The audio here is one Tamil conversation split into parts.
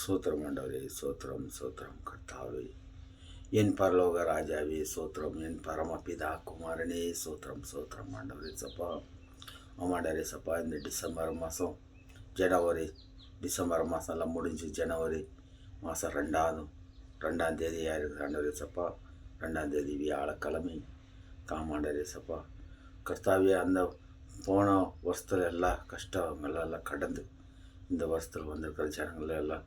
சோத்திரம் ஆண்டவரே, சோத்திரம் சோத்திரம் கர்த்தாவே, என் பரலோக ராஜாவே சோத்திரம், என் பரமபிதா குமாரனே சோத்திரம் சோத்திரம் ஆண்டவரே சப்பா. ஆமாண்டவரே சப்பா, இந்த டிசம்பர் மாதம் டிசம்பர் மாதம்லாம் முடிஞ்சு ஜனவரி மாதம் ரெண்டாம் தேதி ஆயிருக்கு ஆண்டவரே சப்பா. 2ஆம் தேதி வியாழக்கிழமை காமாண்டவரே சப்பா. கர்த்தாவே, அந்த போன வருஷத்தில் எல்லா கஷ்டங்களெல்லாம் கடந்து இந்த வருஷத்தில் வந்திருக்கிற ஜனங்களை எல்லாம்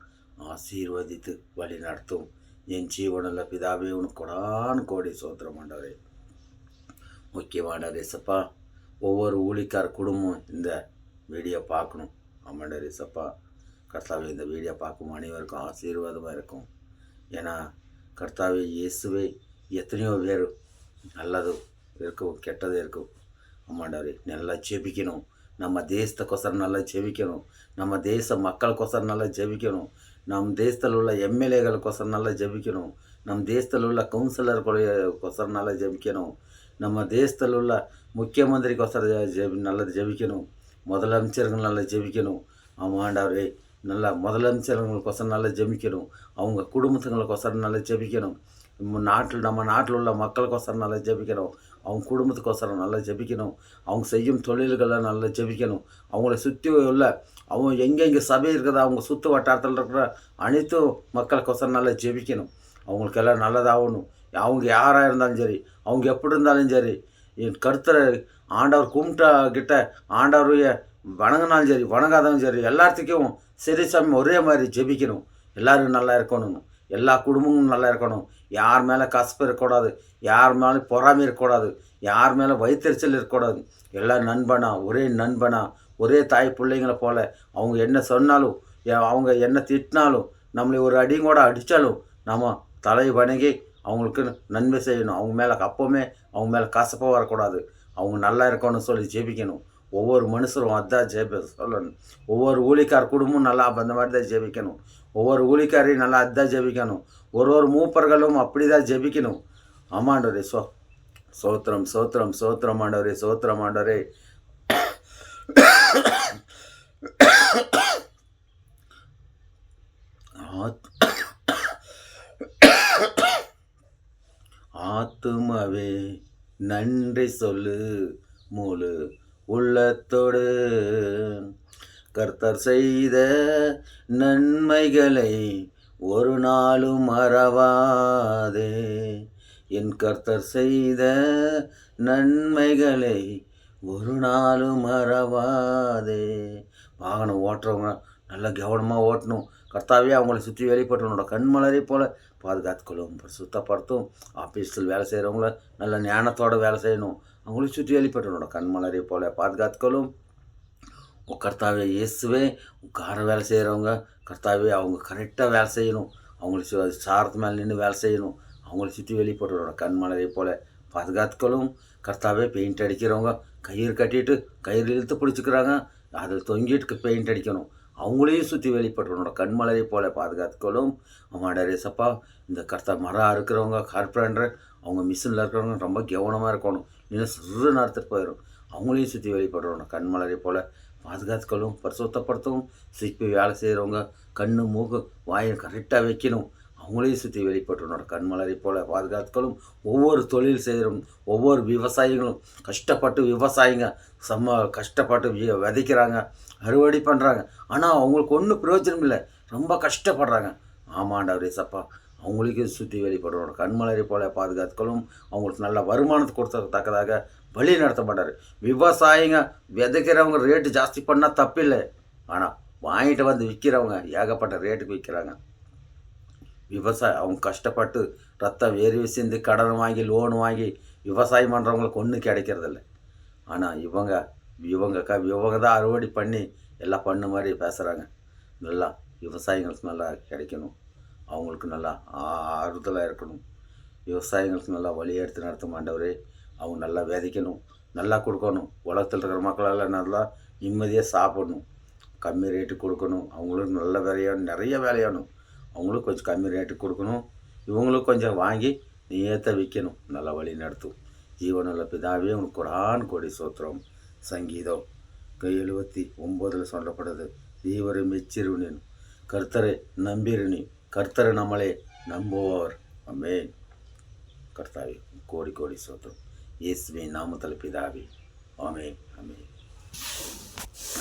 ஆசீர்வதித்து வழி நடத்தும் என் ஜீவனில் பிதாவே உனக்கு கொடான்னு கோடி சோத்திரம் ஆண்டவரே. முக்கியமானவரே சப்பா, ஒவ்வொரு ஊழிக்கார குடும்பம் இந்த வீடியோ பார்க்கணும். ஆமாண்டவரே சப்பா, கர்த்தாவே இந்த வீடியோ பார்க்கும் அனைவருக்கும் ஆசீர்வாதமாக இருக்கும். ஏன்னா கர்த்தாவே இயேசுவே எத்தனையோ பேர் நல்லது இருக்கும், கெட்டது இருக்கும். ஆமாண்டவரே, நல்லா ஜெபிக்கணும். நம்ம தேசத்துக்கொசரம் நல்லா ஜெபிக்கணும். நம்ம தேச மக்களுக்கொசரம் நல்லா ஜெபிக்கணும். நம் தேசத்தில் உள்ள எம்எல்ஏகளுக்கொசரம் நல்லா ஜெபிக்கணும். நம் தேசத்தில் உள்ள கவுன்சிலருக்கொசரம் நல்லா ஜெபிக்கணும். நம்ம தேசத்தில் உள்ள முக்கியமந்திரிக்கொசரம் நல்லா ஜெபிக்கணும். முதலமைச்சர்கள் நல்லா ஜெபிக்கணும். ஆமாண்டவரே, நல்லா முதலமைச்சர்களுக்கொசரம் நல்லா ஜெபிக்கணும். அவங்க குடும்பத்துங்களுக்கொசரம் நல்லா ஜெபிக்கணும். நம்ம நாட்டில் உள்ள மக்களுக்கொசரம் நல்லா ஜெபிக்கணும். அவங்க குடும்பத்துக்கோசரம் நல்லா ஜெபிக்கணும். அவங்க செய்யும் தொழில்களை நல்லா ஜெபிக்கணும். அவங்கள சுற்றி உள்ள அவங்க எங்கெங்கே சபை இருக்கிறதா அவங்க சுற்று வட்டாரத்தில் இருக்கிற அனைத்து மக்களுக்கோசரம் நல்லா ஜெபிக்கணும். அவங்களுக்கெல்லாம் நல்லதாகணும். அவங்க யாராக இருந்தாலும் சரி, அவங்க எப்படி இருந்தாலும் சரி, என் கருத்தரை ஆண்டவர் கும்பிட்டா கிட்ட ஆண்டவரைய வணங்கினாலும் சரி வணங்காதவங்க சரி, எல்லாத்துக்கும் சரி சாமி ஒரே மாதிரி ஜெபிக்கணும். எல்லோரும் நல்லா இருக்கணும். எல்லா குடும்பமும் நல்லா இருக்கணும். யார் மேலே கசப்பு இருக்கக்கூடாது, யார் மேலே பொறாமை இருக்கக்கூடாது, யார் மேலே வயிற்றுச்சல் இருக்கக்கூடாது. எல்லாம் ஒரே நண்பனா, ஒரே தாய் பிள்ளைங்களை போல் அவங்க என்ன சொன்னாலும், அவங்க என்ன திட்டினாலும், நம்மளை ஒரு அடியும் கூட அடித்தாலும் நம்ம தலை வணங்கி அவங்களுக்கு நன்மை செய்யணும். அவங்க மேலே அப்போவுமே அவங்க மேலே கசப்பாக வரக்கூடாது. அவங்க நல்லா இருக்கணும்னு சொல்லி ஜெபிக்கணும். ஒவ்வொரு மனுஷரும் அதான் சொல்லணும். ஒவ்வொரு ஊழிக்கார குடும்பமும் நல்லா அந்த மாதிரி தான் ஜெபிக்கணும். ஒவ்வொரு ஊழிக்காரையும் நல்லா அதுதான் ஜெபிக்கணும். ஒரு மூப்பர்களும் அப்படி தான் ஜெபிக்கணும். ஆமாண்டவரே சோத்திரம் சோத்திரம் சோத்திரம் ஆண்டவரே, சோத்திரம் ஆண்டவரே. ஆத்துமாவே நன்றி சொல்லு முழு உள்ளத்தோடு, கர்த்தர் செய்த நன்மைகளை ஒரு நாளும் மறவாதே. என் கர்த்தர் செய்த நன்மைகளை ஒரு நாளும் மறவாதே. வாகனம் ஓட்டுறவங்க நல்லா கவனமாக ஓட்டணும். கர்த்தாவே அவங்கள சுற்றி வெளிப்பட்டவனோட கண்மலரை போல் பாதுகாத்துக்கொள்ளும், சுத்தப்படுத்தும். ஆஃபீஸில் வேலை செய்கிறவங்கள நல்ல ஞானத்தோடு வேலை செய்யணும். அவங்கள சுற்றி வெளிப்பட்டவனோட கண்மலரை போல் பாதுகாத்துக்கொள்ளும். கர்த்தாவே இயேசுவே, கார வேலை செய்கிறவங்க கர்த்தாவே அவங்க கரெக்டாக வேலை செய்யணும். அவங்களுக்கு சாரத்து மேலே நின்று வேலை செய்யணும். அவங்கள சுற்றி வெளிப்பட்டவரோட கண்மலரை போல் பாதுகாத்துக்களும். கர்த்தாவே பெயிண்ட் அடிக்கிறவங்க கயிறு கட்டிட்டு கயிறு இழுத்து பிடிச்சிக்கிறாங்க, அதில் தொங்கிட்டு பெயிண்ட் அடிக்கணும். அவங்களையும் சுற்றி வெளிப்பட்டவனோட கண்மலரை போல் பாதுகாத்துக்களும். ஆமாண்டவரே சப்பா, இந்த மரம் இருக்கிறவங்க கார்பெண்டர் அவங்க மிஷினில் இருக்கிறவங்க ரொம்ப கவனமாக இருக்கணும். இன்னும் சிறு நடத்திட்டு போயிடும். அவங்களையும் சுற்றி வெளிப்படுறவங்க கண்மலரை போல் பாதுகாத்துக்களும், பரிசுத்தப்படுத்தவும். சிப்பி வேலை செய்கிறவங்க கண்ணு மூக்கு வாயை கரெக்டாக வைக்கணும். அவங்களையும் சுற்றி வெளிப்பட்டவனோட கண்மலரை போல் பாதுகாத்துக்களும். ஒவ்வொரு தொழில் செய்கிறவங்க, ஒவ்வொரு விவசாயிகளும் கஷ்டப்பட்டு விவசாயிங்க கஷ்டப்பட்டு விதைக்கிறாங்க, அறுவடை பண்ணுறாங்க. ஆனால் அவங்களுக்கு ஒன்றும் பிரயோஜனம் இல்லை, ரொம்ப கஷ்டப்படுறாங்க. ஆமாண்டவரே சப்பா, அவங்களுக்கு சுற்றி வெளிப்படுறோட கண்மலரை போல் பாதுகாத்துக்களும். அவங்களுக்கு நல்ல வருமானத்தை கொடுத்தத்தக்கதாக வழி நடத்த மாட்டார். விவசாயிங்க விதைக்கிறவங்க ரேட்டு ஜாஸ்தி பண்ணால் தப்பில்லை, ஆனால் வாங்கிட்டு வந்து விற்கிறவங்க ஏகப்பட்ட ரேட்டுக்கு விற்கிறாங்க. அவங்க கஷ்டப்பட்டு ரத்தம் வேர்வை சிந்து கடன் வாங்கி லோன் வாங்கி விவசாயம் பண்ணுறவங்களுக்கு ஒன்றும் கிடைக்கிறதில்ல. ஆனால் இவங்க தான் அறுவடை பண்ணி எல்லாம் பண்ண மாதிரி பேசுகிறாங்க. நல்லா விவசாயிங்களுக்கு நல்லா கிடைக்கணும், அவங்களுக்கு நல்லா ஆறுதலாக இருக்கணும். விவசாயிங்களுக்கு நல்லா வழி எடுத்து நடத்த மாட்டவரே. அவங்க நல்லா விதைக்கணும், நல்லா கொடுக்கணும். உலகத்தில் இருக்கிற மக்களெல்லாம் நல்லா நிம்மதியாக சாப்பிடணும். கம்மி ரேட்டு கொடுக்கணும். அவங்களுக்கு நல்ல வேலையாகணும், நிறைய வேலையாகணும். அவங்களுக்கு கொஞ்சம் கம்மி ரேட்டு கொடுக்கணும். இவங்களுக்கு கொஞ்சம் வாங்கி நீயத்தை விற்கணும். நல்லா வழி நடத்தும். ஜீவனுள்ள பிதாவே உனக்கு கோடி சோத்திரம். சங்கீதம் 79 சொல்லப்படுது, தீவரை மெச்சிருவனேன் கர்த்தரை நம்பிரு நீ. கர்த்தரை நம்மளே நம்புவார். ஆமென். கர்த்தாவே கோடி கோடி சோத்திரம். இயேசுவின் நாமத்தில் பிதாவே. ஆமென். ஆமென்.